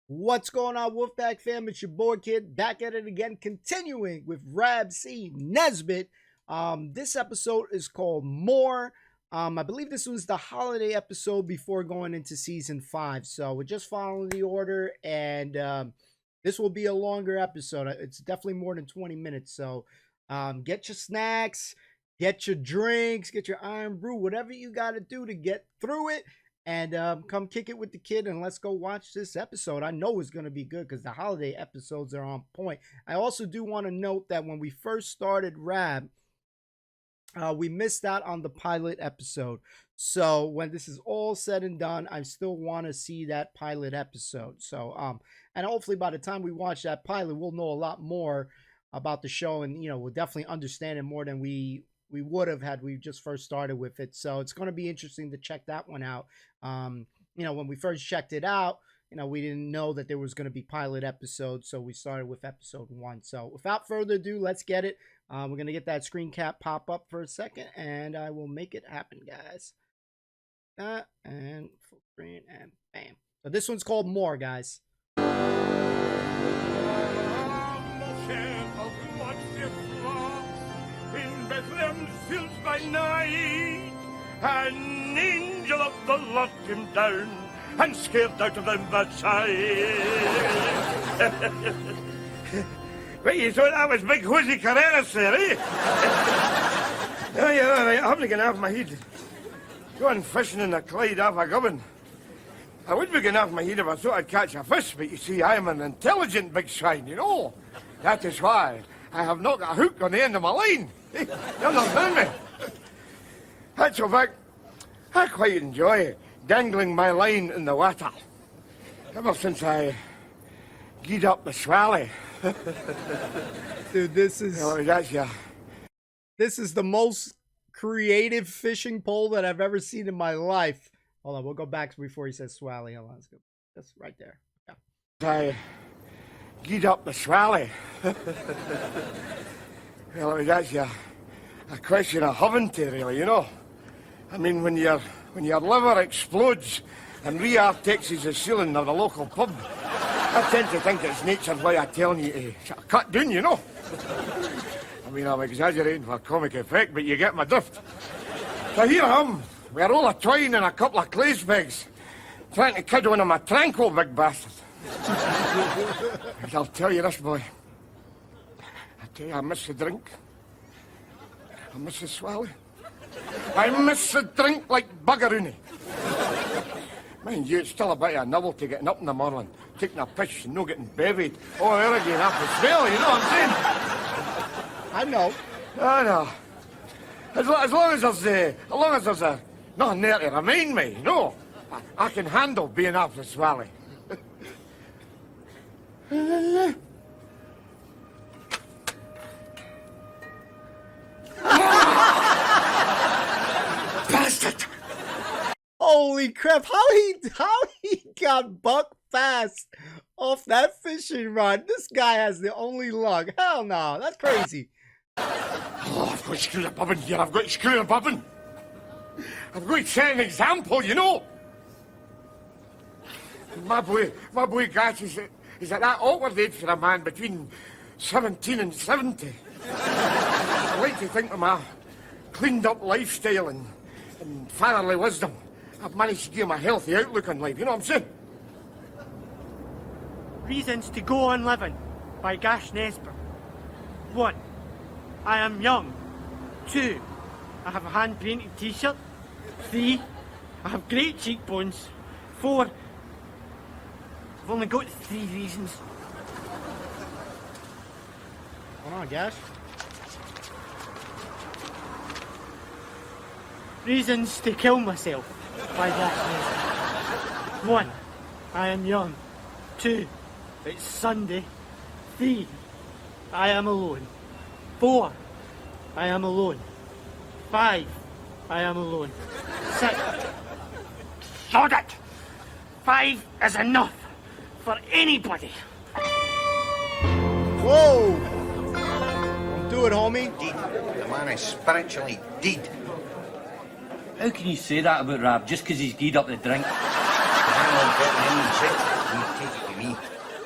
What's going on, Wolfpack fam? It's your boy Kid, back at it again, continuing with RAB C NESBITT. This episode is called More. I believe this was the holiday episode before going into season 5. So we're just following the order, and this will be a longer episode. It's definitely more than 20 minutes. So get your snacks, get your drinks, get your iron brew, whatever you got to do to get through it. And come kick it with the kid, and let's go watch this episode. I know it's going to be good because the holiday episodes are on point. I also do want to note that when we first started RAB, we missed out on the pilot episode. So when this is all said and done, I still want to see that pilot episode. So and hopefully by the time we watch that pilot, we'll know a lot more about the show, and we'll definitely understand it more than we would have had we just first started with it. So it's going to be interesting to check that one out. When we first checked it out, we didn't know that there was going to be pilot episodes, so we started with episode 1. So without further ado, let's get it. We're going to get that screen cap pop up for a second, and I will make it happen, guys. And full screen, and bam. So this one's called More, guys. Fields by night, an angel of the Lord came down and scared out of them that side. But you thought that was big Jose Carreras there, eh? Yeah, all right, I'm going to have my head. Going fishing in the Clyde off a gubbin. I would be going off my head if I thought I'd catch a fish, but you see, I am an intelligent big swine, That is why I have not got a hook on the end of my line. Hey, you're not doing me. That's a fact. I quite enjoy dangling my line in the water. Ever since I geed up the swally. Dude, this is the most creative fishing pole that I've ever seen in my life. Hold on, we'll go back before he says swally. Hold on, let's go. That's right there. Yeah. I geed up the swally. Well, that's a question of Hovente, really, I mean, when your liver explodes and re-artexes the ceiling of the local pub, I tend to think it's nature's way of telling you to sort of cut down, I mean, I'm exaggerating for comic effect, but you get my drift. So here I am, with a roll of twine and a couple of clay pegs, trying to kid one of my tranquil big bastard. I'll tell you this, boy. I miss the drink. I miss the swally. I miss the drink like buggeroony. Mind you, it's still a bit of a novelty getting up in the morning, taking a piss and not getting bevied. Oh, there again, after smell, you know what I'm saying? I know. I know. As long as there's nothing there to remind me, I can handle being off the swally. Bastard! Holy crap! How he got buck fast off that fishing rod? This guy has the only luck. Hell no, that's crazy. Oh, I've got to screw the bobbin here. I've got to screw the bobbin. I've got to set an example, My boy Gash is at that awkward age for a man between 17 and 70. I like to think with my cleaned-up lifestyle and fatherly wisdom, I've managed to give him a healthy outlook on life, you know what I'm saying? Reasons to Go On Living by Gash Nesbitt. 1. I am young. 2. I have a hand-painted t-shirt. 3. I have great cheekbones. 4. I've only got 3 reasons. Hold on, Gash. Reasons to Kill Myself by Gash Nesbitt. 1. I am young. 2. It's Sunday. 3. I am alone. 4. I am alone. 5. I am alone. 6. Sod it! 5 is enough for anybody. Whoa! Don't do do it, homie. Deed. The man is spiritually deed. How can you say that about Rab just 'cause he's geed up the drink? I'm not getting him in sick. You take it to me.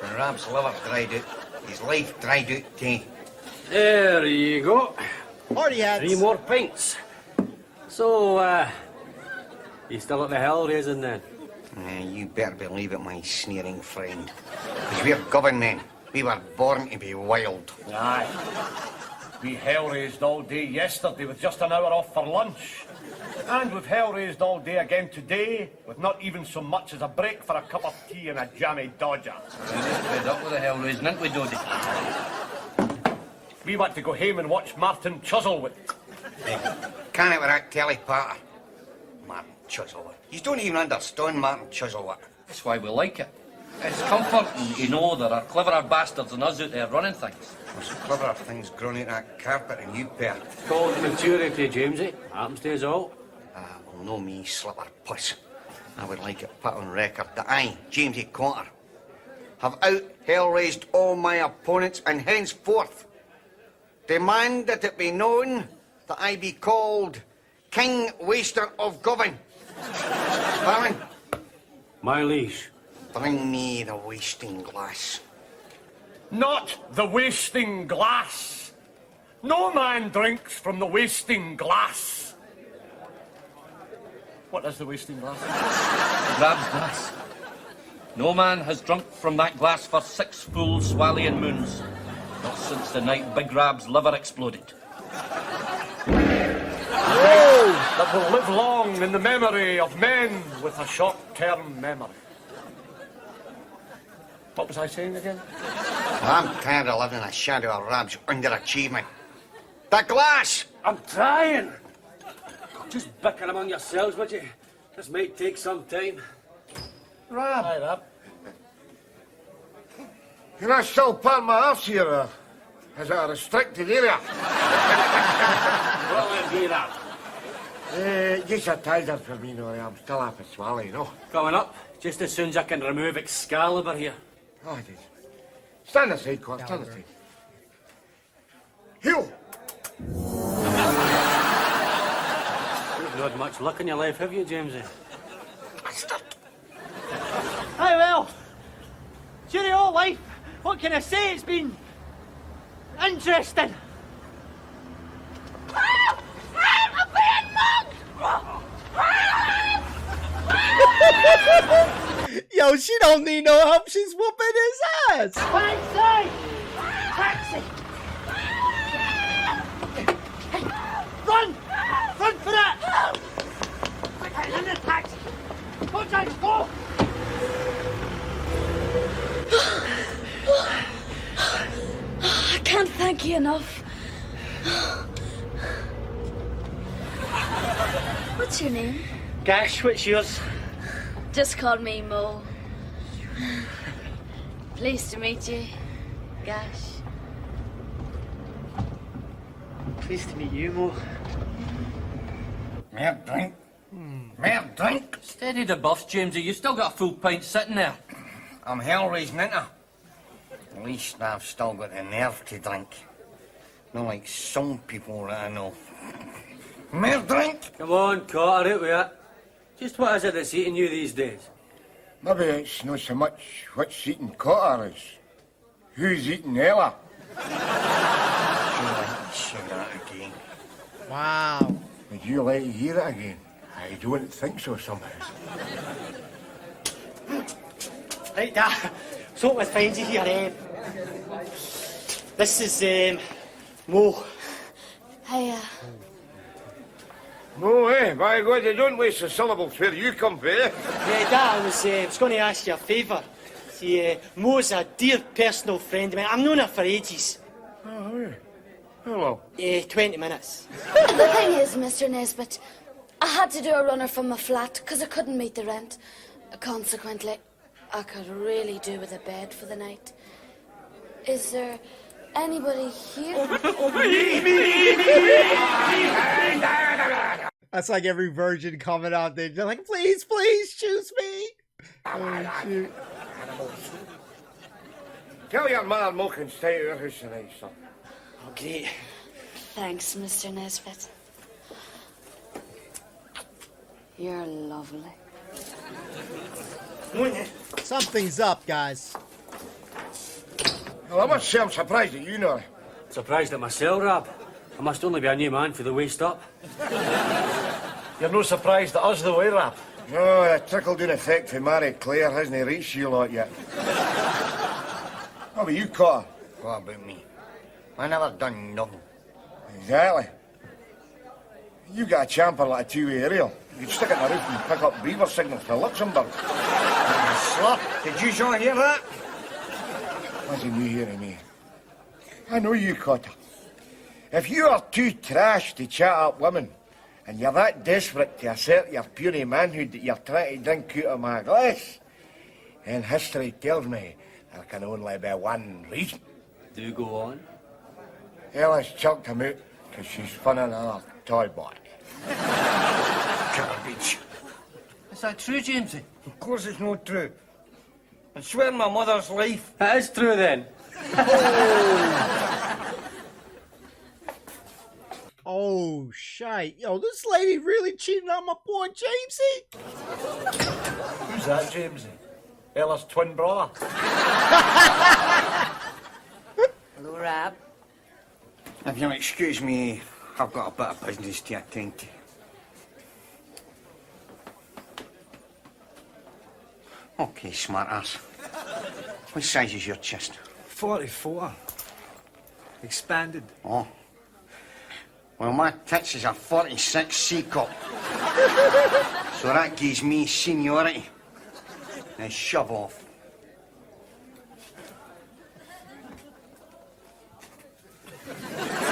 When Rab's liver dried out, his life dried out too. There you go. Party hats. 3 more pints. So, you still at the hell raising then? You better believe it, my sneering friend. Because we're governed men. We were born to be wild. Aye. We hell-raised all day yesterday with just an hour off for lunch. And we've hell-raised all day again today with not even so much as a break for a cup of tea and a jammy dodger. Fed up with the hell raising, ain't we, Dodie? We want to go home and watch Martin Chuzzlewit. Can't it without telly, Pater? Martin Chuzzlewit. You don't even understand Martin Chuzzlewit. That's why we like it. It's comforting to know there are cleverer bastards than us out there running things. There's cleverer things growing out that carpet than you, pair. Called maturity, Jamesy. Happens to us all. Well, no me, slipper puss. I would like it put on record that I, Jamesy Cotter, have out-hell-raised all my opponents and henceforth demand that it be known that I be called King Waster of Govan. Baron, My liege. bring me the wasting glass. Not the wasting glass. No man drinks from the wasting glass. What is the wasting glass? Rab's glass. No man has drunk from that glass for 6 full Swallian moons. Not since the night Big Rab's liver exploded. That will live long in the memory of men with a short-term memory. What was I saying again? I'm tired of living in the shadow of Rab's underachievement. The glass! I'm trying. Just bicker among yourselves, would you? This might take some time. Rab, Aye, Rab. can I still pan my arse here, or is it a restricted area? Well, let's do that. Just a tiger for me, no, I'm still half a swallow, you know. Coming up, just as soon as I can remove Excalibur here. Oh, it is. Stand aside, Cor, stand aside. Heel! You've not had much luck in your life, have you, Jamesy? Aye, well, during all life, what can I say? It's been interesting. Yo, she don't need no help. She's whooping his ass. Fiancee! Taxi! Hey, run! Run for that! Quick, in the taxi! Go, James, go! I can't thank you enough. What's your name? Gash, what's yours? Just call me Mo. Pleased to meet you, Gash. Pleased to meet you, Mo. Mere drink. Mere drink. Steady the buffs, Jamesy. You still got a full pint sitting there. I'm hell-raising into. At least I've still got the nerve to drink. Not like some people that I know. Mere drink. Come on, Cotter, out with it. Just what is it that's eating you these days? Maybe it's not so much what's eating Cotter as who's eating Ella. Say that again. Wow. Would you like to hear it again? I don't think so, somehow. Right, so let's find you here, This is, Mo. Hiya. No, by God, you don't waste the syllables where you come from, eh? I was going to ask you a favour. See, Mo's a dear personal friend of mine. I've known her for ages. Oh, yeah. Hello. 20 minutes. The thing is, Mr. Nesbitt, I had to do a runner from my flat because I couldn't meet the rent. Consequently, I could really do with a bed for the night. Is there anybody here? That's like every virgin coming out there. They're like, please, please choose me. Oh, shoot. Tell your man Mo can stay at your house tonight, son. Oh, great. Thanks, Mr. Nesbitt. You're lovely. Something's up, guys. Well, I must say I'm surprised at you, Nora. Surprised at myself, Rab. I must only be a new man for the waist up. You're no surprised at us, though, eh, Rab? No, the trickle-down effect for Mary Claire hasn't reached you lot yet. What about you, Cotter? What about me? I never done nothing. Exactly. You got a champer like a two-way aerial. You'd stick it in the roof and pick up beaver signals to Luxembourg. Slut, did you not hear that? Listen, you hearing me? I know you, Cotter. If you are too trash to chat up women, and you're that desperate to assert your puny manhood that you're trying to drink out of my glass, then history tells me there can only be one reason. Do go on. Ella's chucked him out because she's funning another toy boy. Garbage. Is that true, Jamesy? Of course it's not true. I swear on my mother's life. It is true then. Oh, shite. Yo, this lady really cheating on my poor Jamesy? Who's that, Jamesy? Ella's twin brother. Hello, Rab. If you'll excuse me, I've got a bit of business to attend to. Okay, smartass. What size is your chest? 44. Expanded. Oh. Well, my tits is a 46 C cup. So that gives me seniority. Now shove off.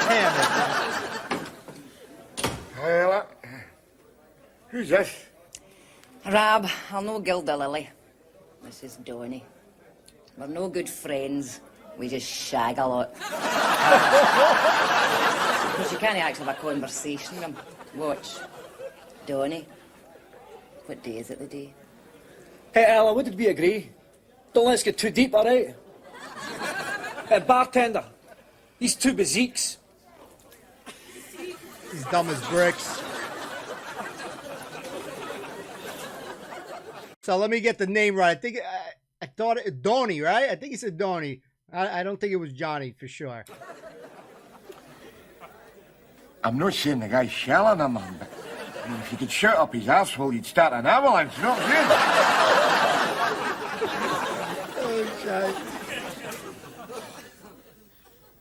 Damn it. Hey, Ella. Who's this? Rab, I'll no gild the lily. This is Donny. We're no good friends. We just shag a lot. Because you can't actually have a conversation with him. Watch. Donny. What day is it today? Hey, Ella, what did we agree? Don't let's get too deep, all right? Bartender, these two baziques. He's dumb as bricks. So let me get the name right. I thought it Donnie, right? I think he said Donnie. I don't think it was Johnny for sure. I'm not saying the guy's shelling him, man, but I mean, if you could shoot up his asshole, you'd start an avalanche, you know what I'm saying? Oh, shit.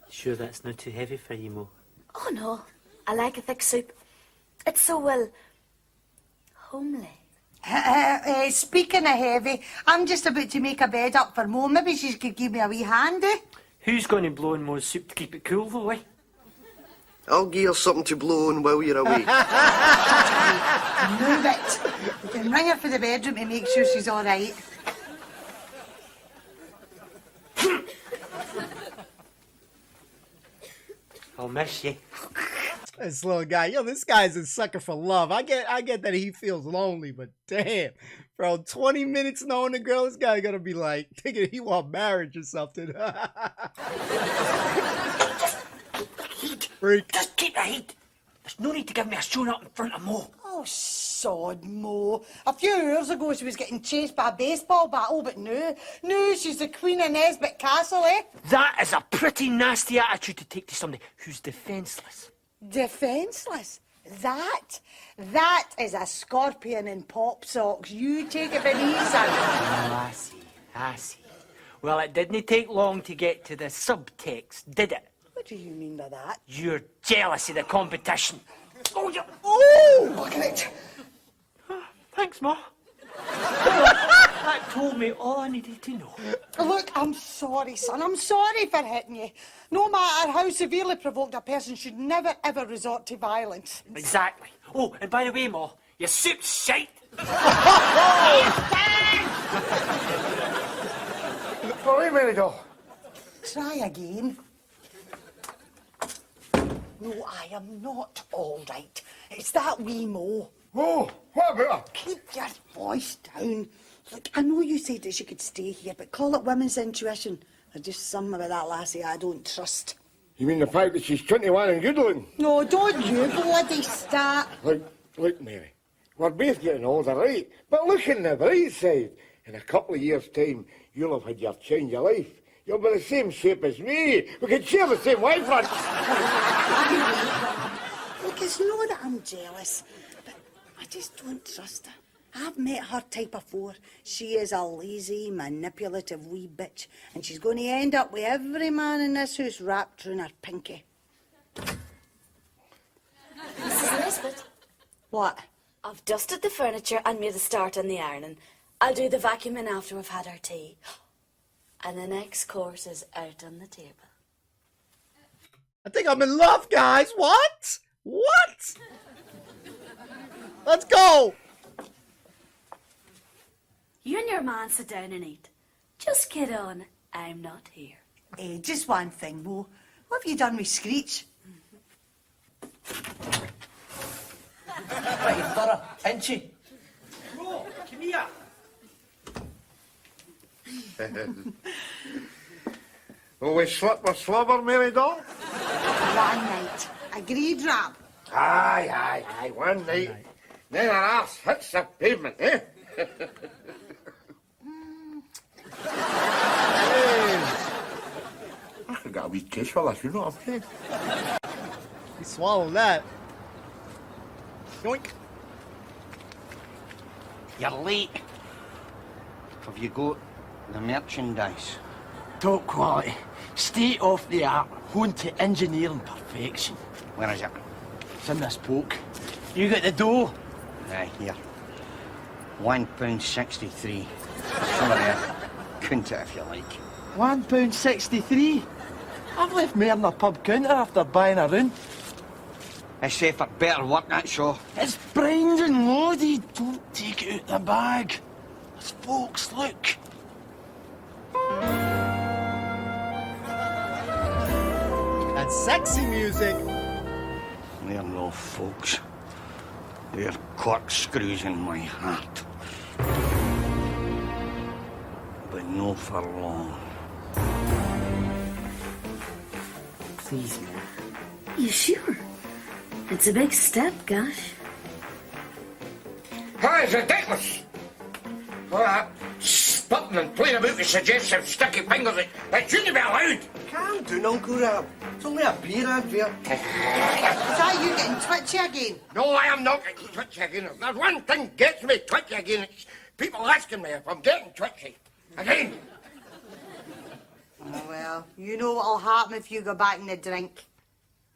Sure that's not too heavy for you, Mo? Oh, no. I like a thick soup. It's so, well, homely. Speaking of heavy, I'm just about to make a bed up for Mo. Maybe she could give me a wee hand, eh? Who's going to blow in Mo's soup to keep it cool, though, eh? I'll give you something to blow on while you're away. Move it. You can ring her for the bedroom to make sure she's all right. I'll miss you. This little guy, yo, this guy's a sucker for love. I get that he feels lonely, but damn, bro, 20 minutes knowing the girl, this guy gonna be like thinking he want marriage or something. Freak. Just keep the heat. There's no need to give me a showing up in front of Mo. Oh, sod, Mo. A few hours ago she was getting chased by a baseball bat. Oh, but now she's the Queen of Nesbitt Castle, eh? That is a pretty nasty attitude to take to somebody who's defenceless. Defenceless? That is a scorpion in pop socks. You take it from me, son. Oh, I see. Well, it didn't take long to get to the subtext, did it? What do you mean by that? You're jealous of the competition. Oh, look at it. Thanks, Ma. That told me all I needed to know. Look, I'm sorry, son. I'm sorry for hitting you. No matter how severely provoked, a person should never, ever resort to violence. Exactly. Oh, and by the way, Ma, your soup's shite. Well, wait a minute, though. Try again. No, I am not all right. It's that wee Mo. Oh, what about her? Keep your voice down. Look, I know you said that she could stay here, but call it women's intuition. There's just something about that lassie I don't trust. You mean the fact that she's 21 and good looking? No, don't you bloody start. Look, Mary. We're both getting older, right? But look on the bright side. In a couple of years' time, you'll have had your change of life. You'll be the same shape as me. We can share the same wife front. Look, it's not that I'm jealous, but I just don't trust her. I've met her type before. She is a lazy, manipulative wee bitch, and she's going to end up with every man in this house wrapped round her pinky. Mrs. Nesbitt, What? I've dusted the furniture and made a start on the ironing. I'll do the vacuuming after we've had our tea. And the next course is out on the table. I think I'm in love, guys. What? What? Let's go. You and your man sit down and eat. Just get on. I'm not here. Just one thing, Mo. What have you done with Screech? Pretty thorough, ain't she? Bro, come here. Will we slip or slobber, Mary doll? One night. Agreed, Rab? Aye, one night. Then her ass hits the pavement, eh? I could get a wee taste for this, you know what I'm saying? He swallowed that. Yoink. You're late. Have you got the merchandise? Top quality, state of the art, honed to engineering perfection. Where is it? It's in this poke. You got the dough? Aye, here. £1.63. Sorry, count it if you like. £1.63. I've left more than a pub counter after buying a room. It's safe for better work, that's all. It's brined and loaded. Don't take it out the bag. As folks look. That's sexy music. They're no folks. They're corkscrews in my heart. But no for long. Please, man. You sure? It's a big step, Gash. Hi, it's ridiculous. All that spitting and playing about with suggestive sticky fingers, it shouldn't be allowed. Calm down, Uncle Rab. It's only a beer advert. Is that you getting twitchy again? No, I am not getting twitchy again. If there's one thing gets me twitchy again, it's people asking me if I'm getting twitchy. Again. Oh, well, you know what'll happen if you go back in the drink.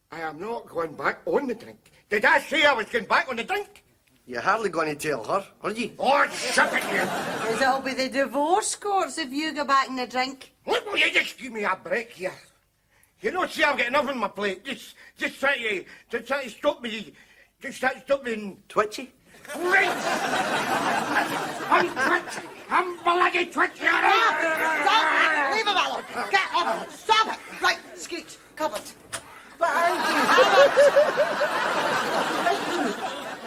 I am not going back on the drink. Did I say I was going back on the drink? You're hardly going to tell her, are you? Oh, shut it, you. Because it'll be the divorce courts if you go back in the drink. Look, will you just give me a break here? You don't see I've got enough on my plate. Just try to stop me. Just try to stop me. And... Twitchy? Right. I'm twitchy. I'm bloody twitchy. Stop it! Leave him alone! Get off! Stop it! Right, Screech, covered. But Auntie...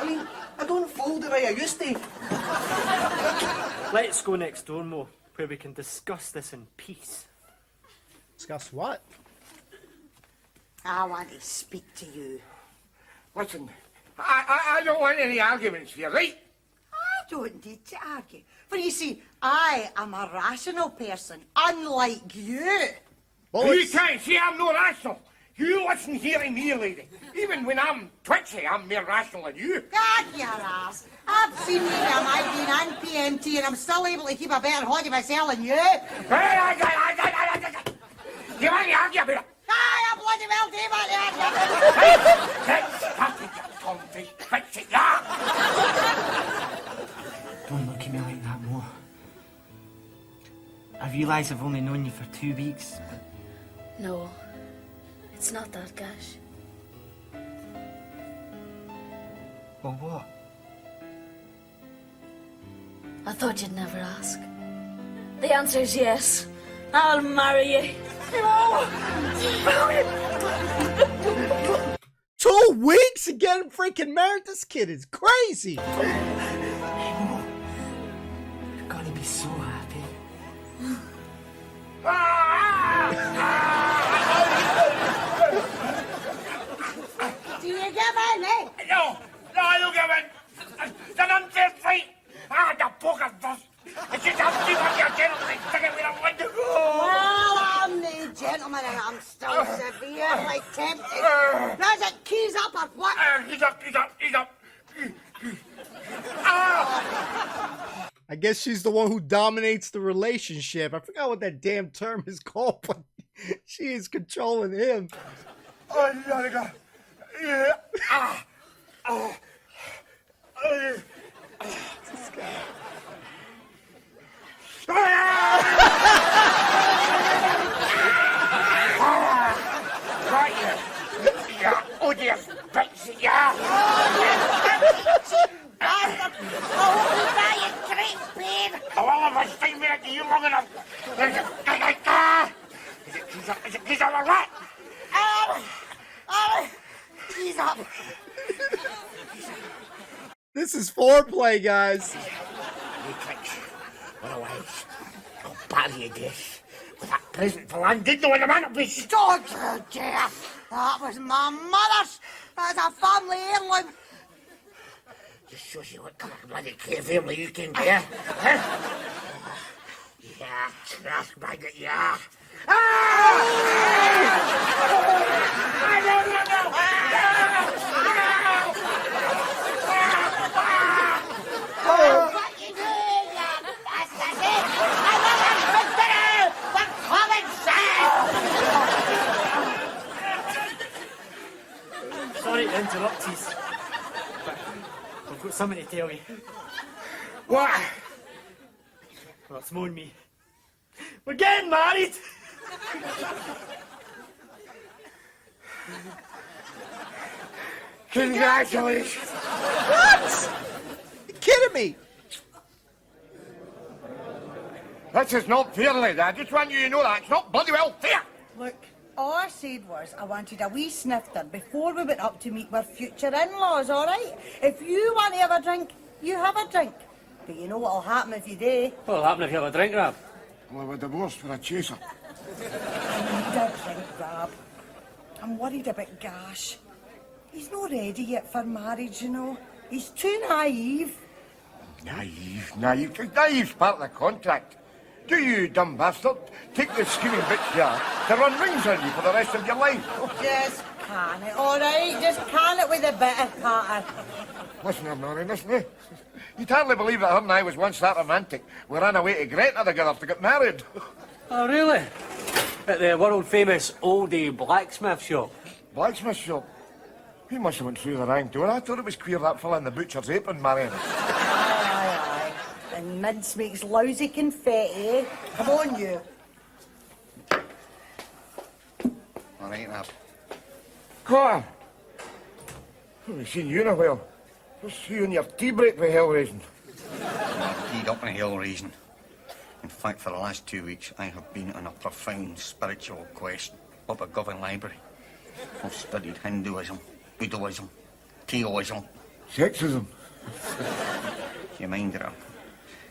I mean, I don't fold the way I used to. Let's go next door, Mo, where we can discuss this in peace. Discuss what? I want to speak to you. Listen, I don't want any arguments here, right? I don't need to argue. For you see, I am a rational person, unlike you. You can't see I'm no rational. You listen here to me, lady. Even when I'm twitchy, I'm more rational than you. God, your ass. I've seen you in migraine and PMT, and I'm still able to keep a better hold of myself than you. Hey, you want to argue about it? I bloody well do, but Let's stop it, you tom-faced twitchy, yeah? Don't look at me like that, Mo. I realise I've only known you for 2 weeks, but... No, it's not that, Gash. Well, what? I thought you'd never ask. The answer's yes. I'll marry you. 2 weeks and getting freaking married? This kid is crazy. Mo, you're gonna be so happy. you give in, eh? No, you give in. It's an unfair fight. The poker bust. It's just a few of your gentlemen sticking where I want to go. Well, I'm the gentleman and I'm still severely tempted. Does it keys up or what? He's up. I guess she's the one who dominates the relationship. I forgot what that damn term is called, but she is controlling him. Oh, you gotta go. Yeah. This guy. Right here. Yeah. Oh, dear. Bitsy, yeah. Bastard! I won't be buying treats, babe! Oh, all of us stay with you long enough. Is it keys up or what? Keys up! This is foreplay, guys. You clicks. Otherwise, I'll bury you this with that present for Landino on the mantelpiece. Don't you dare! That was my mother's! That's a family heirloom! Just shows you what kind of bloody care family you can get, huh? Yeah, trash bag it, yeah. No! What you doing, you bastard? Another victory for common sense! Sorry to interrupt you, but I've got something to tell you. What? Well, it's more than me. We're getting married! Congratulations. What? You kidding me? This is not fair, lad. I just want you to know that. It's not bloody well fair. Look, all I said was I wanted a wee snifter before we went up to meet our future in-laws, all right? If you want to have a drink, you have a drink. But you know what'll happen if you do? What'll happen if you have a drink, Rab? Well, we're divorced for a chaser. I need a drink, Rab. I'm worried about Gash. He's not ready yet for marriage, you know. He's too naive. Naive. Naive's part of the contract. Do you, dumb bastard, take the scheming bitch here to run rings on you for the rest of your life? Just can it, all right? Just can it with a bit of patter. Listen here, Norrie, listen here. You'd hardly believe that her and I was once that romantic. We ran away to Gretna together to get married. Oh, really? At the world-famous oldie blacksmith shop? Blacksmith shop? He must have went through the wrong door. I thought it was queer that fella in the butcher's apron marrying us. Aye. And mince makes lousy confetti, eh? Come on, you. All right, Rab. Come on. I haven't seen you in a while. What's you and your tea break for hell raising? Teed up in hell raising. In fact, for the last 2 weeks, I have been on a profound spiritual quest up at Govan Library. I've studied Hinduism, Buddhism, Taoism. Sexism. You mind, Rab?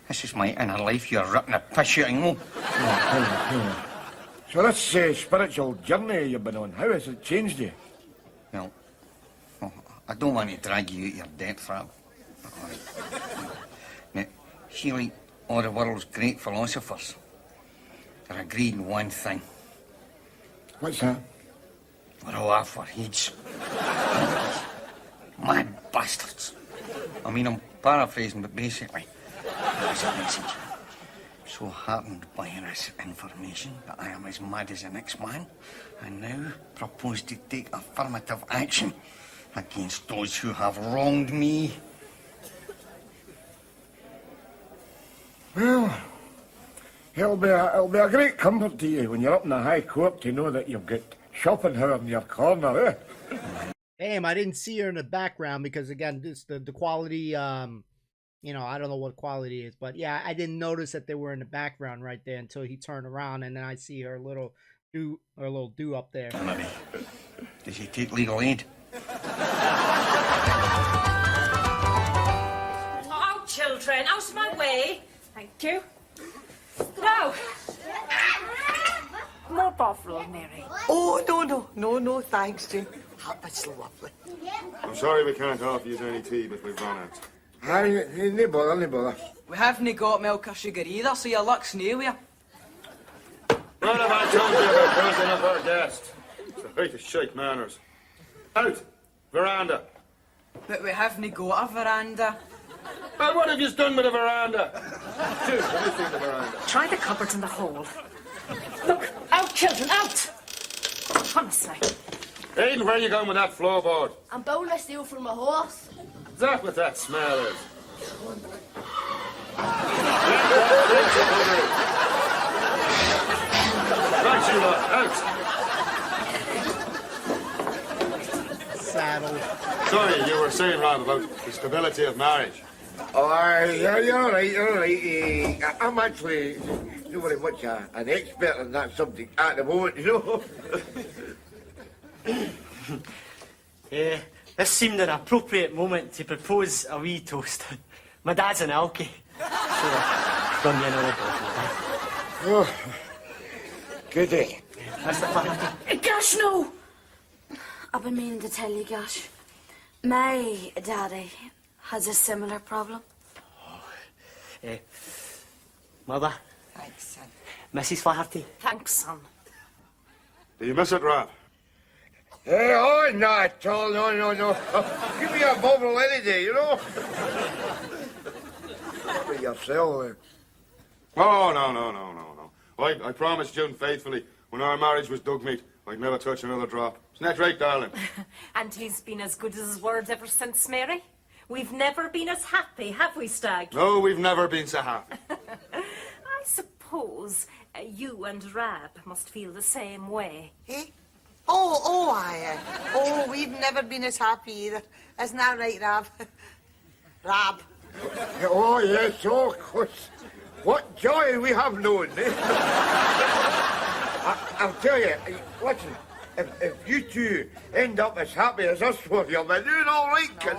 This is my inner life you're ripping a piss shooting, no? So this spiritual journey you've been on, how has it changed you? Well, I don't want to drag you out your depth, Rab. Now, see, like all the world's great philosophers, they're agreed on one thing. What's that? We're all after heads. Mad bastards. I mean, I'm paraphrasing, but basically, there's a message. So heartened by this information that I am as mad as the next man, I now propose to take affirmative action against those who have wronged me. Well, it'll be a great comfort to you when you're up in the High Court to know that you've got Schopenhauer in your corner, eh? Damn, I didn't see her in the background because, again, this the quality, you know, I don't know what quality is, but yeah, I didn't notice that they were in the background right there until he turned around, and then I see her little do up there. Maybe. Does he take legal aid? Oh, children, out of my way. Thank you. Now, more buffalo, Mary. Oh, no, thanks, Jane. That's lovely. I'm sorry we can't offer you any tea, but we've run out. Aye, no bother, no bother. We haven't got milk or sugar either, so your luck's new with you. What have I told you about counting up our guests? It's a height of shite manners. Out! Veranda! But we haven't got a veranda. Well, what have you done with the veranda? Dude, let me see the veranda. Try the cupboards in the hall. Look, out, children, out! Honestly. Aiden, where are you going with that floorboard? I'm bound to steal from my horse. Is that what that smell is? Right, you lot, out! Saddle. Sorry, you were saying, Rob, about the stability of marriage. Oh, yeah, you're all right, you're all right. I'm actually not very much an expert on that subject at the moment, you know. This seemed an appropriate moment to propose a wee toast. My dad's an alky. So done you another bottle. Oh, good day. That's the fact. Gash, no! I've been meaning to tell you, Gash. My daddy has a similar problem. Mother. Thanks, son. Mrs. Flaherty. Thanks, son. Do you miss it, Rob? Oh, not at all, no. Give me a bubble any day, you know. For yourself. Oh, no. I promised June faithfully when our marriage was dug meat, I'd never touch another drop. Isn't that right, darling? And he's been as good as his word ever since, Mary. We've never been as happy, have we, Stag? No, we've never been so happy. I suppose you and Rab must feel the same way. Eh? Aye. We've never been as happy either. Isn't that right, Rab? Rab. Oh, yes, oh, of course. What joy we have known, eh? I'll tell you, listen, if you two end up as happy as us four, you'll be doing all right, kid.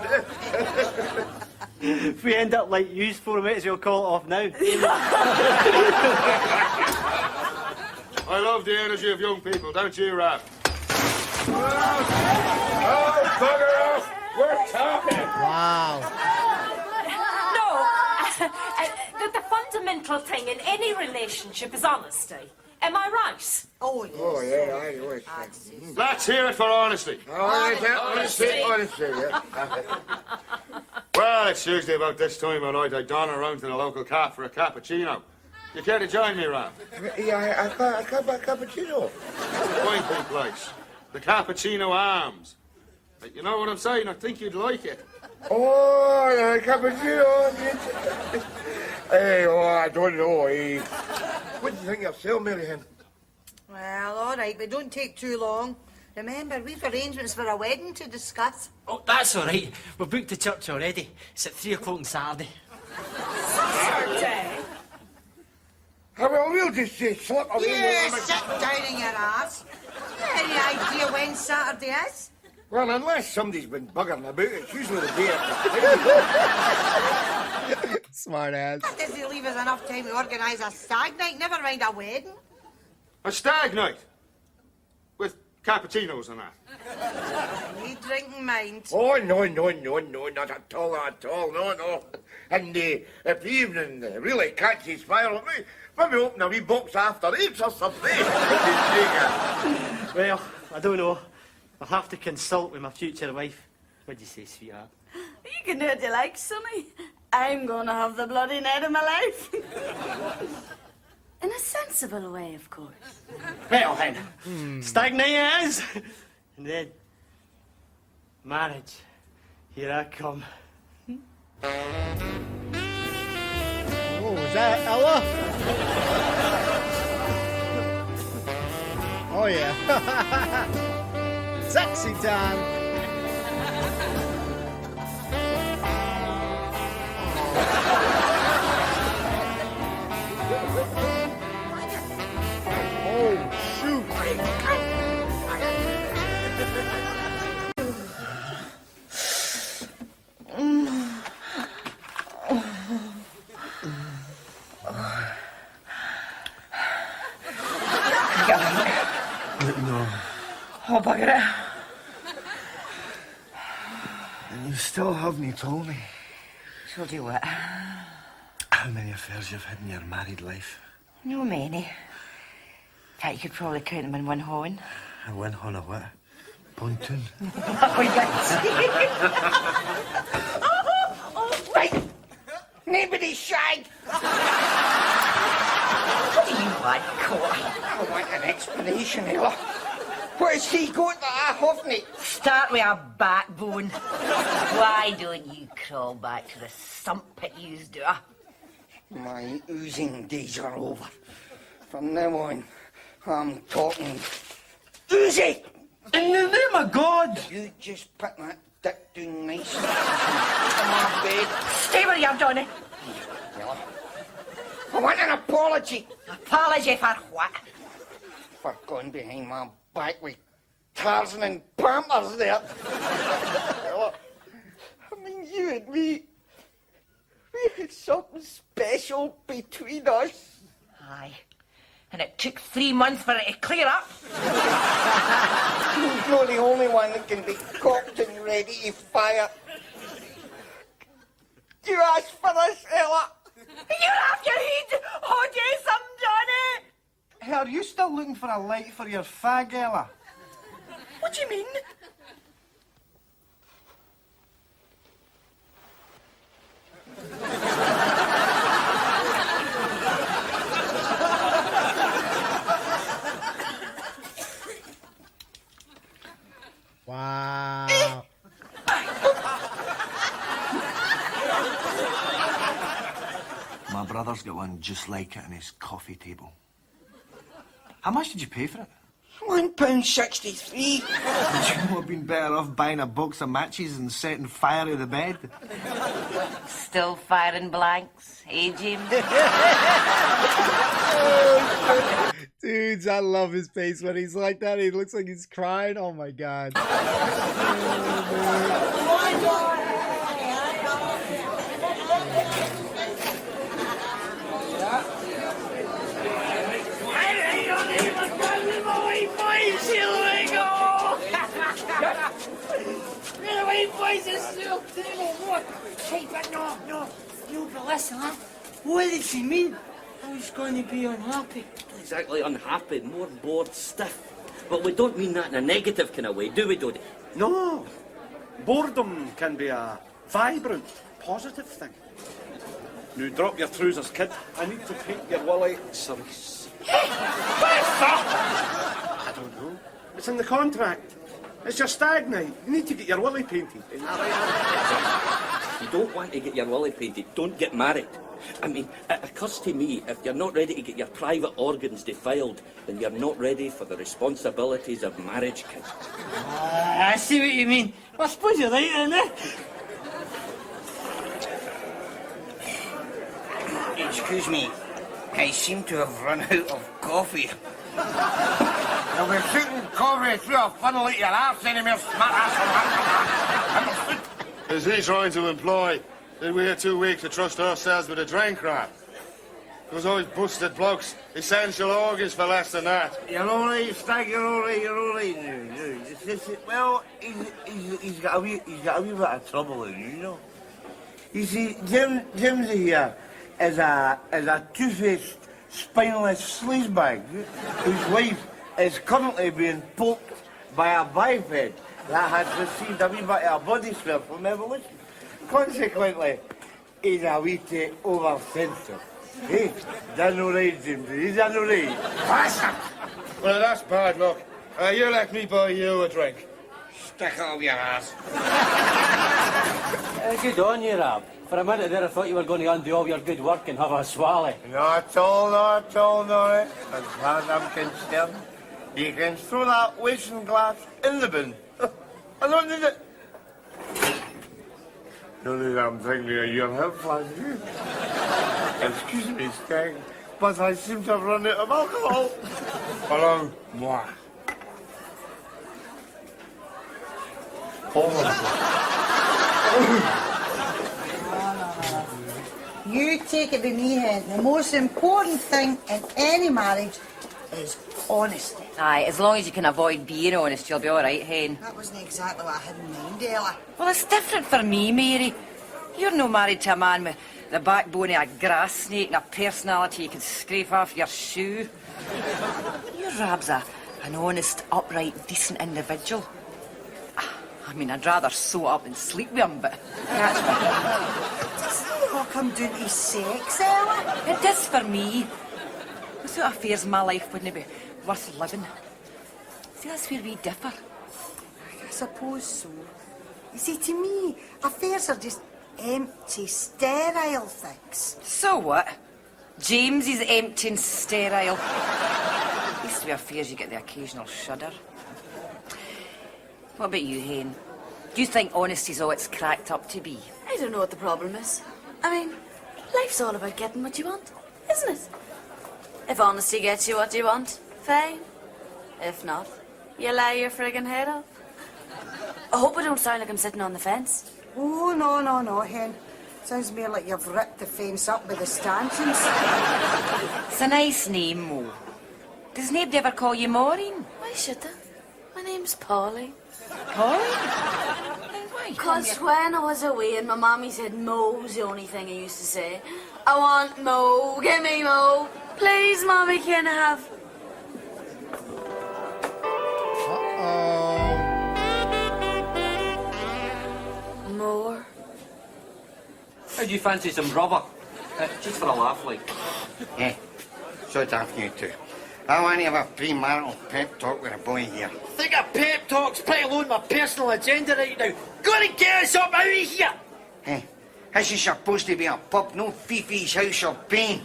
If we end up like yous 4 minutes, we'll call it off now. I love the energy of young people, don't you, Rab? Oh, bugger off! We're talking! Wow. No, the fundamental thing in any relationship is honesty. Am I right? Oh, yes. Oh, yeah, I know it. Let's hear it for honesty. Honesty, yeah. Well, it's usually about this time of night I don around to the local cafe for a cappuccino. You care to join me, Ram? Yeah, I got a cappuccino. Pointing place. The Cappuccino Arms. You know what I'm saying? I think you'd like it. Oh, the cappuccino. Hey, I don't know. What do you think yourself, Marianne? Well, all right, but don't take too long. Remember, we've arrangements for a wedding to discuss. Oh, that's all right. We've booked the church already. It's at 3 o'clock on Saturday. Saturday? Well, we'll just slip away. Yeah, sit down in your ass. Any idea when Saturday is? Well, unless somebody's been buggering about, it's usually the day Smart ass. That doesn't leave us enough time to organise a stag night, never mind a wedding. A stag night? With cappuccinos and that? You drinking mind? Oh, no, not at all, no. And if the evening really catches fire on me, maybe open a wee box after 8 or something. Well, I don't know. I'll have to consult with my future wife. What do you say, sweetheart? You can do what you like, sonny. I'm gonna have the bloody night of my life. In a sensible way, of course. Well, then, stag night it is. And then, marriage. Here I come. Oh, is that Ella? Oh, yeah. Sexy time. Oh, shoot. No. Oh, bugger it. And you still haven't told me. Told you what? How many affairs you've had in your married life? No many. In fact, you could probably count them in one horn. And one horn of what? Pontoon? Oh, yes. Right! Nobody shag! What do you want, Court? I want an explanation, Ella. What has he got that I haven't? Start with a backbone. Why don't you crawl back to the sump it used to? My oozing days are over. From now on, I'm talking oozy! In the name of God! You just put that dick down nicely in my bed. Stay where you are, Johnny. Ella, I want an apology. Apology for what? For going behind my back with Tarzan and Pampers there. Ella, I mean, you and me, we had something special between us. Aye. And it took 3 months for it to clear up. He's not the only one that can be cocked and ready to fire. You asked for this, Ella. You're off your head! Oh, do something, Johnny! Hey, are you still looking for a light for your fag, Ella? What do you mean? Wow. My brother's got one just like it on his coffee table. How much did you pay for it? £1.63. Would you not have been better off buying a box of matches and setting fire to the bed? Still firing blanks, eh, James? Dudes, I love his face when he's like that. He looks like he's crying. Oh my god. Hey, but no, but listen, huh? What did she mean? I was going to be unhappy. Exactly unhappy, more bored, stiff. But we don't mean that in a negative kind of way, do we, Dodie? No. Boredom can be a vibrant, positive thing. Now drop your trousers, kid. I need to paint your willy cerise. I don't know. It's in the contract. It's your stag night. You need to get your willy painted. You don't want to get your willy painted, don't get married. I mean, it occurs to me, if you're not ready to get your private organs defiled, then you're not ready for the responsibilities of marriage, kid. I see what you mean. Well, I suppose you're right, then, eh? Excuse me, I seem to have run out of coffee. You'll be shooting coffee through a funnel at your arse anymore, smart ass. Is he trying to imply that we had 2 weeks to trust ourselves with a drain crack? Those always busted blokes, essential organs for less than that. You're all right, Stag, you're all right now. Well, he's got a wee bit of trouble, you know. You see, Jimsy here is a two-faced, spineless sleazebag whose wife is currently being poked by a biped that has received a wee bit of a body swell from evolution. Consequently, he's a wee bit oversensitive. Hey, that's all right, Jimsy. He's all right. Well, that's bad luck. You let me buy you a drink. Stick it up your ass. Good on you, Rab. For a minute there, I thought you were going to undo all your good work and have a swally. Not at all, no. As far as I'm concerned, you can throw that washing glass in the bin. I don't need it. No need I'm thinking of your health plan. Excuse me, Stag, but I seem to have run out of alcohol. Hello, moi. You take it with me, Hen. The most important thing in any marriage is honesty. Aye, as long as you can avoid being honest, you'll be all right, Hen. That wasn't exactly what I had in mind, Ella. Well, it's different for me, Mary. You're no married to a man with the backbone of a grass snake and a personality you can scrape off your shoe. Your Rab's an honest, upright, decent individual. I mean, I'd rather sew up and sleep with him, but that's me. Doesn't it all come down to sex, Ella? It does for me. Without affairs, my life wouldn't be worth living. See, that's where we differ. I suppose so. You see, to me, affairs are just empty, sterile things. So what? James is empty and sterile. At least with affairs you get the occasional shudder. What about you, Hen? Do you think honesty's all it's cracked up to be? I don't know what the problem is. I mean, life's all about getting what you want, isn't it? If honesty gets you what you want, fine. If not, you lie your friggin' head off. I hope I don't sound like I'm sitting on the fence. Oh, no, Hen. Sounds more like you've ripped the fence up with the stanchions. It's a nice name, Mo. Does nobody ever call you Maureen? Why should they? My name's Polly. Polly? Because when I was away and my mommy said Mo was the only thing I used to say. I want Mo, give me Mo. Please, Mommy, can I have... More? How do you fancy some rubber? Just for a laugh, like. Yeah, so daft you two. I want to have a premarital pep talk with a boy here. Think of pep talks, let alone my personal agenda right now. Gotta get us up out of here! Hey, this is supposed to be a pub, no Fifi's house of pain.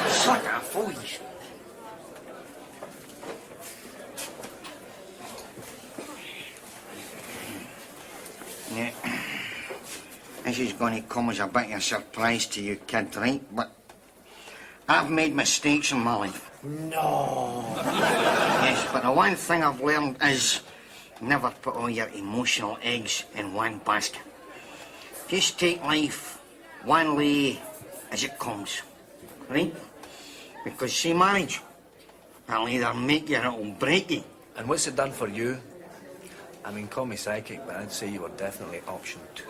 Suck a fools. Yeah. This is going to come as a bit of a surprise to you, kid, right? But I've made mistakes in my life. No. Yes, but the one thing I've learned is never put all your emotional eggs in one basket. Just take life one lay as it comes, right? Because see, marriage, it'll either make you or it'll break you. And what's it done for you? I mean, call me psychic, but I'd say you were definitely option 2.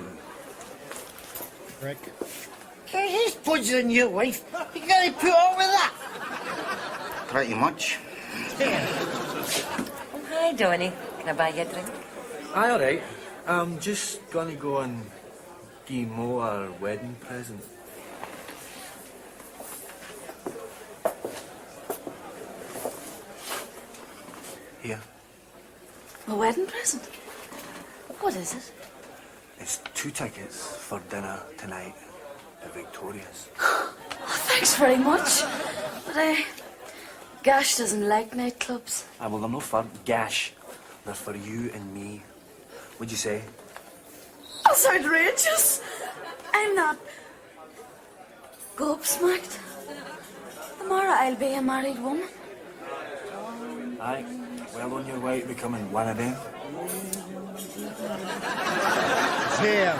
Rick. Hey, he's budging your wife. You gotta put up with that. Pretty much. Oh, hi, Donny. Can I buy you a drink? Aye, all right. I'm just gonna go and give Mo our wedding present. Here. A wedding present? What is it? It's 2 tickets for dinner tonight at Victoria's. Oh, thanks very much. But Gash doesn't like nightclubs. Ah, well, they're not for Gash. They're for you and me. What'd you say? That's outrageous. I'm not gobsmacked. Tomorrow I'll be a married woman. Aye, well on your way to becoming one of them. Damn.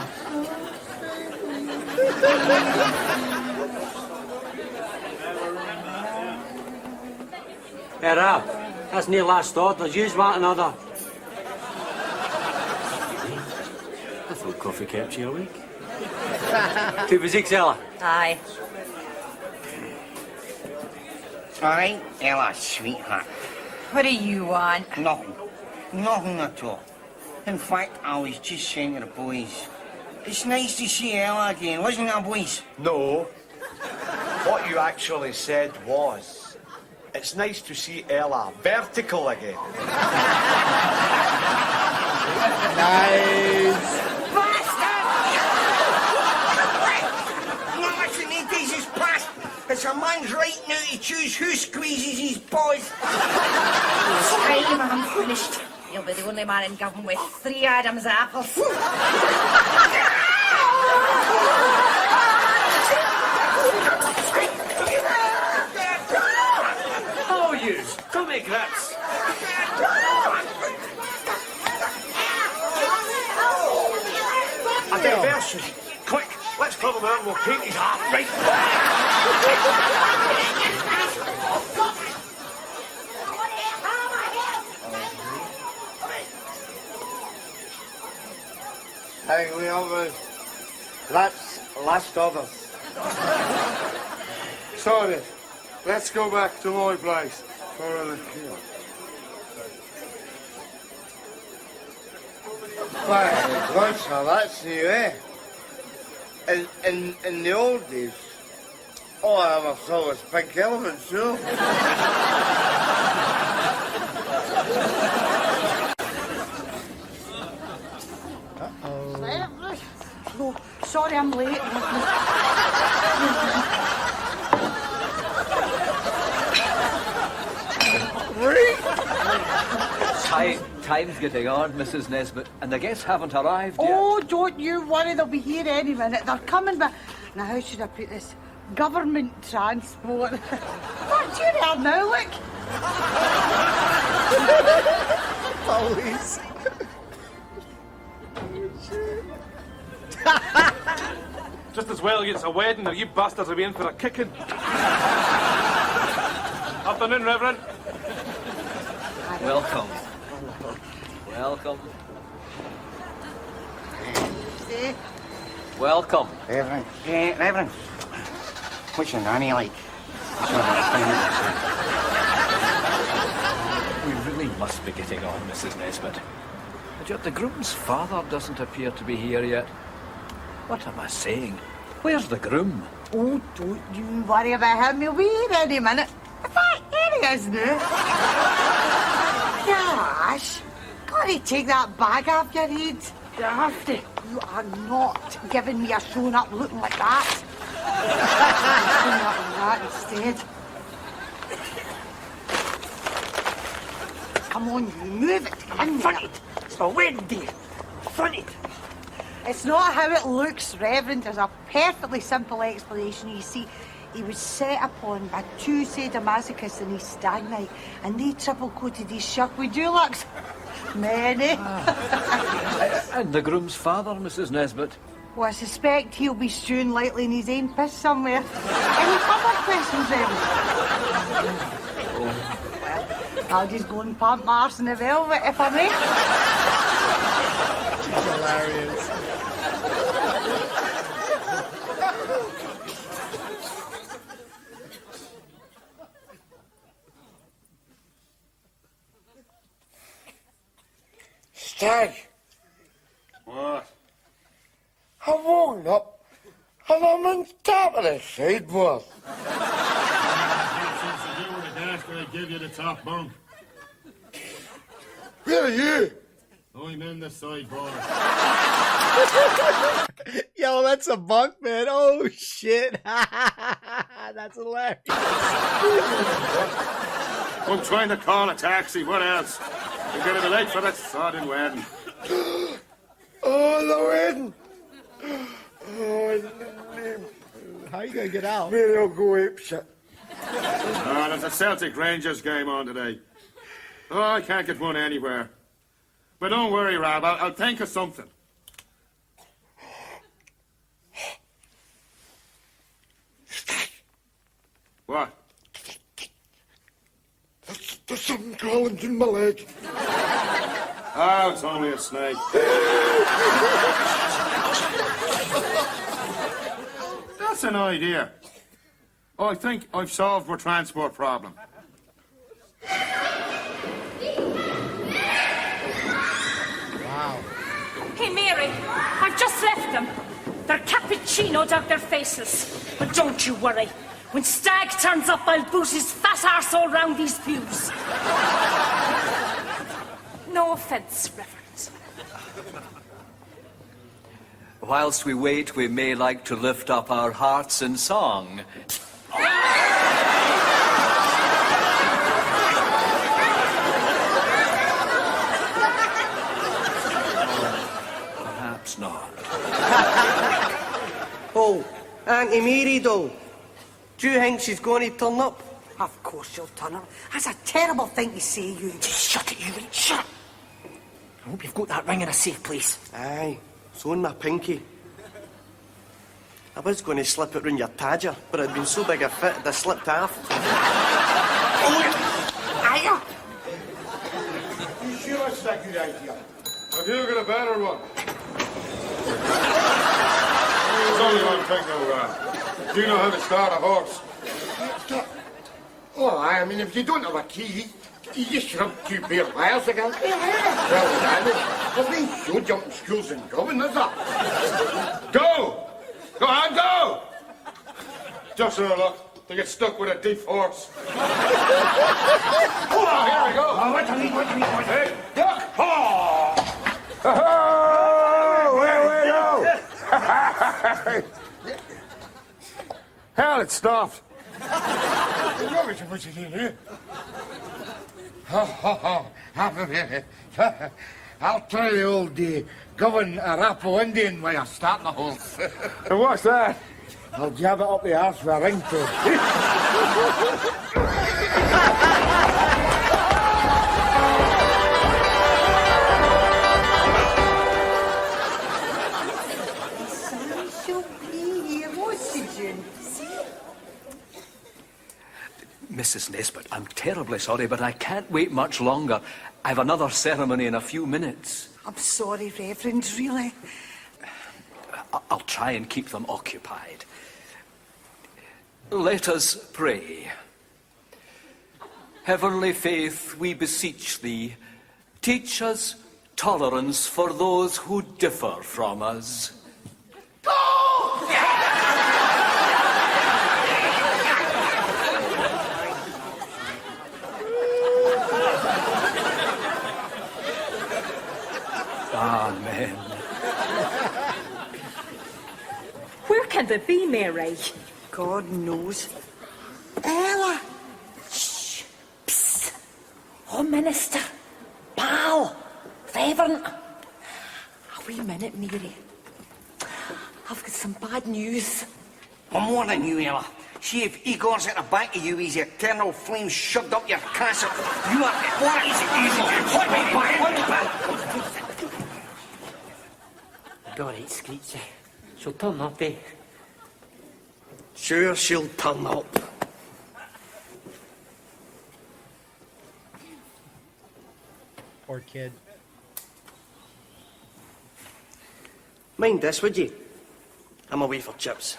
Hey, Rab, that's near last orders. Use want another. I thought coffee kept you awake. 2 for 6, Ella. Aye. All right, Ella, sweetheart. What do you want? Nothing. Nothing at all. In fact, I was just saying to the boys, it's nice to see Ella again, wasn't it, boys? No. What you actually said was, it's nice to see Ella vertical again. Nice. Listen, it is past. It's a man's right now to choose who squeezes his balls. Time, I'm finished. You'll be the only man in government with 3 Adam's apples. Oh, you. Come here, Grips. A diversion. Quick, let's club him out and we'll paint his heart right. Hey, we have that's last orders. Sorry. Let's go back to my place for a liqueur. Why, God, sir, that's new, eh? In the old days, all I ever saw was pink elephants, you know? Oh, sorry I'm late. Time's getting on, Mrs. Nesbitt, and the guests haven't arrived yet. Oh, don't you worry, they'll be here any minute. They're coming, but now how should I put this? Government transport. What do you there now, look? Police. Just as well it's a wedding or you bastards will be in for a kicking. Afternoon, Reverend. Welcome. Welcome. See? Welcome. Reverend. Reverend. What's your nanny like? We really must be getting on, Mrs. Nesbitt. But yet the groom's father doesn't appear to be here yet. What am I saying? Where's the groom? Oh, don't you worry about him. He'll be here any minute. In fact, here he is now. Gash, gotta take that bag off your head. You have to. You are not giving me a showing up looking like that. Showing up like that instead. Come on, you move it. Come in. Front it. It's my wedding day. Front it. It's not how it looks, Reverend. There's a perfectly simple explanation. You see, he was set upon by two sadomasochists in his stag night, and they triple-coated his shirt with dewlux. Many. And the groom's father, Mrs. Nesbitt? Well, I suspect he'll be stewing lightly in his own piss somewhere. Any further questions, Reverend? Well, I'll just go and pump my arse in the velvet, if I may. Hilarious. Stag, What? I'm woken up and I'm on top of the sideboard. Since you do with the Gash, I give you the top bunk. Where are you? I'm in the sideboard. Yo, that's a bunk, man. Oh, shit. That's hilarious. I'm trying to call a taxi. What else? You're going to be late for that sodding wedding. Oh, the wedding. Oh, how are you going to get out? Maybe I'll go apeshit. Oh, there's a Celtic Rangers game on today. Oh, I can't get one anywhere. But don't worry, Rab. I'll think of something. What? There's something crawling in my leg. Oh, it's only a snake. That's an idea. Oh, I think I've solved our transport problem. Wow. Hey, Mary, I've just left them. They're cappuccinoed out their faces. But don't you worry. When Stag turns up, I'll boot his fat arse all round these pews. No offence, Reverend. Whilst we wait, we may like to lift up our hearts in song. Perhaps not. Oh, Auntie Mary, doll. Do you think she's going to turn up? Of course she'll turn up. That's a terrible thing to say, you. Just shut it, you. Shut it. I hope you've got that ring in a safe place. Aye, it's on my pinky. I was going to slip it round your tadger, but it'd been so big a fit it slipped off. Aye. You sure that's a good idea? Have you got a better one? don't think no, Do you know how to start a horse? Oh, I mean, if you don't have a key, you just shrub 2 pair of wires together. Well, there's no show jumping schools in Govan, is there? Go! Go on, go! Just our luck to get stuck with a deaf horse. Oh, here we go. Oh, what do you mean? Hey, duck! Oh! Hell, it stopped. What's it in here? I'll try the old Govan Arapaho Indian way of starting a horse. And what's that? I'll jab it up the arse with a ringtone. Mrs. Nesbitt, I'm terribly sorry, but I can't wait much longer. I've another ceremony in a few minutes. I'm sorry, Reverend, really. I'll try and keep them occupied. Let us pray. Heavenly Faith, we beseech thee, teach us tolerance for those who differ from us. Amen. Where can they be, Mary? God knows. Ella! Shh! Psst! Oh, Minister! Pal! Reverend! A wee minute, Mary. I've got some bad news. I'm warning you, Ella. See if Igor's at the back of you, his eternal flames shoved up your castle. You are... What is it? Hold me back! All right, Screechy. She'll turn up, eh? Sure, she'll turn up. Poor kid. Mind this, would you? I'm away for chips.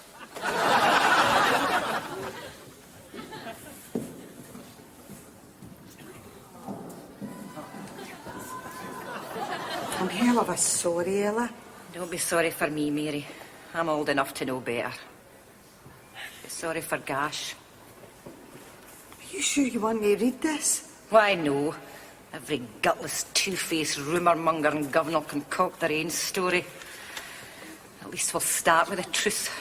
I'm hell of a sorry, Ella. Don't be sorry for me, Mary. I'm old enough to know better. Be sorry for Gash. Are you sure you want me to read this? Why, no. Every gutless, two-faced rumour-monger in Govan will concoct their own story. At least we'll start with the truth.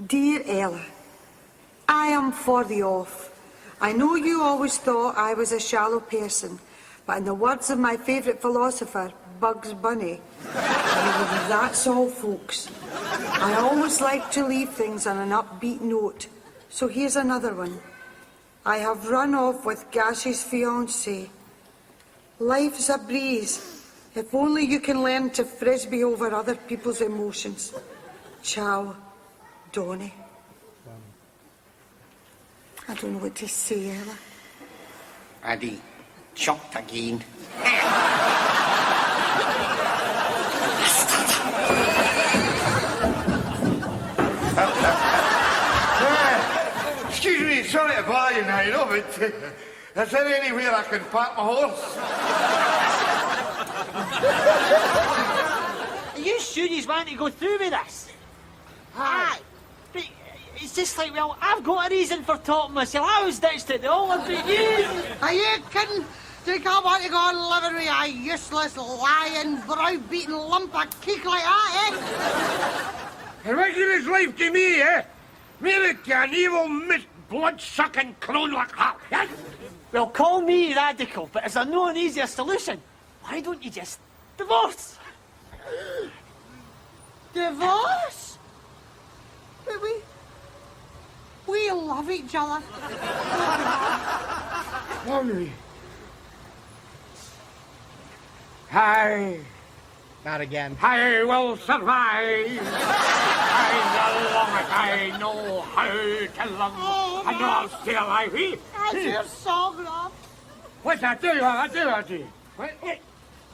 Dear Ella, I am for the off. I know you always thought I was a shallow person, but in the words of my favourite philosopher, Bugs Bunny, that's all, folks. I always like to leave things on an upbeat note, so here's another one. I have run off with Gash's fiancee. Life's a breeze. If only you can learn to frisbee over other people's emotions. Ciao, Donny. I don't know what to say, Ella. Addy, shocked again. Excuse me, sorry to bother you now, but is there anywhere I can park my horse? Are you sure you want to go through with this? Aye. But it's just like, well, I've got a reason for talking myself. I was ditched at the altar, but you... Are you kidding? Do you come on to go on living with a useless, lying, brow-beaten lump of cake like that, eh? And what is his life to me, eh? Married to an evil, blood-sucking clone like that, eh? Well, call me radical, but is there no an easier solution? Why don't you just divorce? Divorce? But we love each other. Mommy. Hi. Not again. I will survive. I know how to love. Oh, and I'll stay alive. That's your song, Rob. What's that? I do.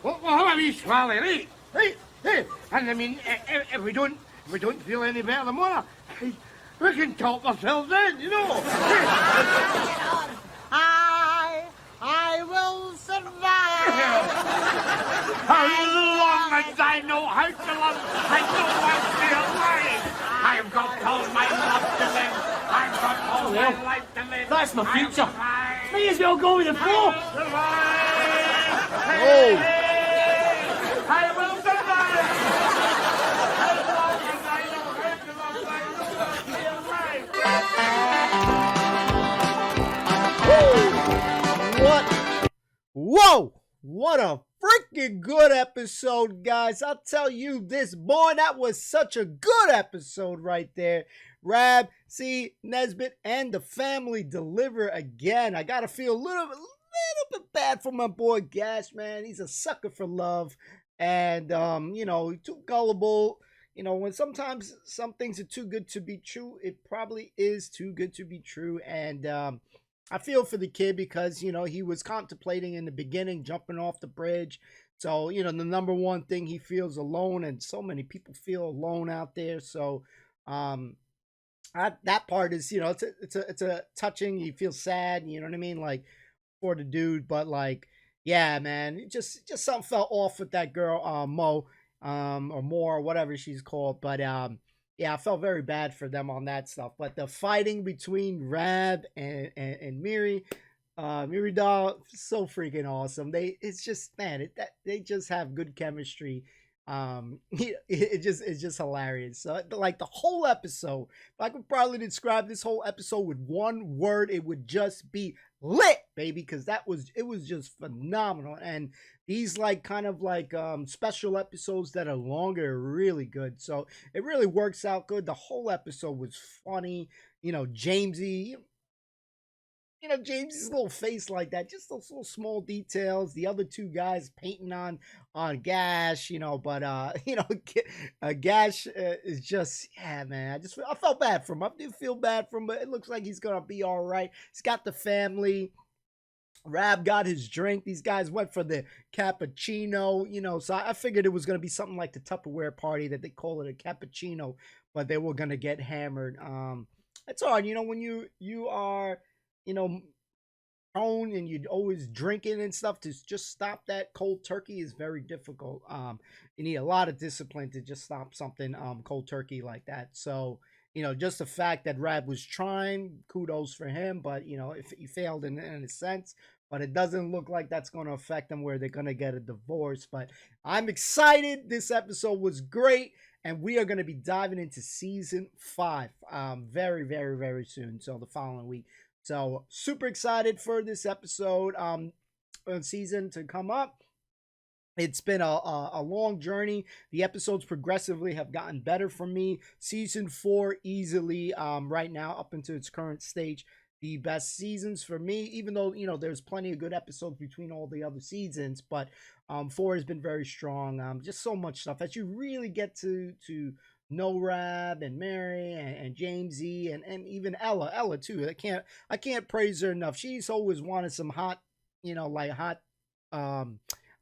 What have we swallowed, right? And I mean, if we don't we don't feel any better tomorrow, we can talk ourselves in, you know. I will survive. As long as I know how to love, I know I'll be alive. I've got all my love to live. I've got all my life to live. That's my future. May as well go with the flow. Oh. I will survive. As long as I know how to love, I know I'll be alive. What? Whoa! What a freaking good episode, guys. I'll tell you this, boy, that was such a good episode right there. RAB C Nesbitt and the family deliver again. I gotta feel a little bit bad for my boy Gash, man. He's a sucker for love. And, too gullible. When sometimes some things are too good to be true, it probably is too good to be true. And, I feel for the kid because, he was contemplating in the beginning jumping off the bridge. So, the number one thing, he feels alone, and so many people feel alone out there. So, that part is, it's a touching. You feel sad, you know what I mean? Like, for the dude, but like, yeah, man, just something felt off with that girl, Mo, or More, or whatever she's called. But, yeah, I felt very bad for them on that stuff. But the fighting between Rab and Miri, Miri Doll, so freaking awesome. It's just, man, they just have good chemistry. It's just hilarious. So, like, the whole episode, if I could probably describe this whole episode with one word, it would just be lit, baby, because it was just phenomenal. And these kind of special episodes that are longer are really good. So it really works out good. The whole episode was funny. Jamesy, James's little face like that, just those little small details. The other two guys painting on Gash, but Gash is just, yeah, man. I felt bad for him. I do feel bad for him, but it looks like he's gonna be all right. He's got the family. Rab got his drink. These guys went for the cappuccino, so I figured it was going to be something like the Tupperware party that they call it a cappuccino, but they were going to get hammered. It's hard, when you are, prone and you're always drinking and stuff, to just stop that cold turkey is very difficult. You need a lot of discipline to just stop something cold turkey like that. So, just the fact that Rab was trying, kudos for him, but, if he failed in a sense, but it doesn't look like that's going to affect them where they're going to get a divorce. But I'm excited. This episode was great, and we are going to be diving into season 5 very, very, very soon. So the following week. So super excited for this episode season to come up. It's been a long journey. The episodes progressively have gotten better for me. Season 4 easily right now up into its current stage, the best seasons for me, even though, there's plenty of good episodes between all the other seasons, but 4 has been very strong. Just so much stuff as you really get to know Rab and Mary and Jamesy and even Ella too. I can't praise her enough. She's always wanted some hot, hot, how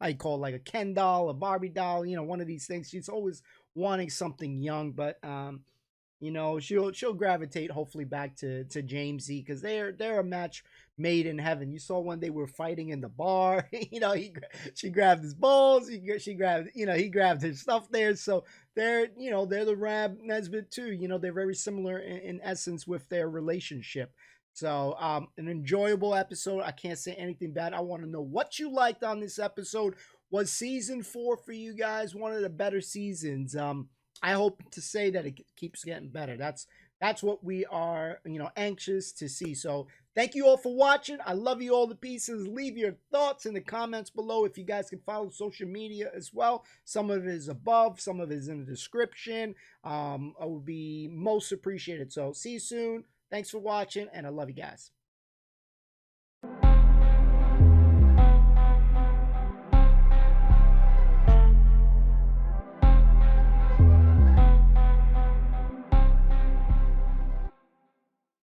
you call it, like a Ken doll, a Barbie doll, one of these things. She's always wanting something young, but she'll gravitate hopefully back to Jamesy, because they're a match made in heaven. You saw when they were fighting in the bar, she grabbed his balls, he grabbed his stuff there. So they're the Rab Nesbitt too. They're very similar in essence with their relationship. So an enjoyable episode. I can't say anything bad. I want to know what you liked on this episode. Was season 4 for you guys one of the better seasons? I hope to say that it keeps getting better. That's what we are, anxious to see. So thank you all for watching. I love you all to pieces. Leave your thoughts in the comments below. If you guys can follow social media as well, some of it is above, some of it is in the description. I would be most appreciated. So see you soon. Thanks for watching, and I love you guys.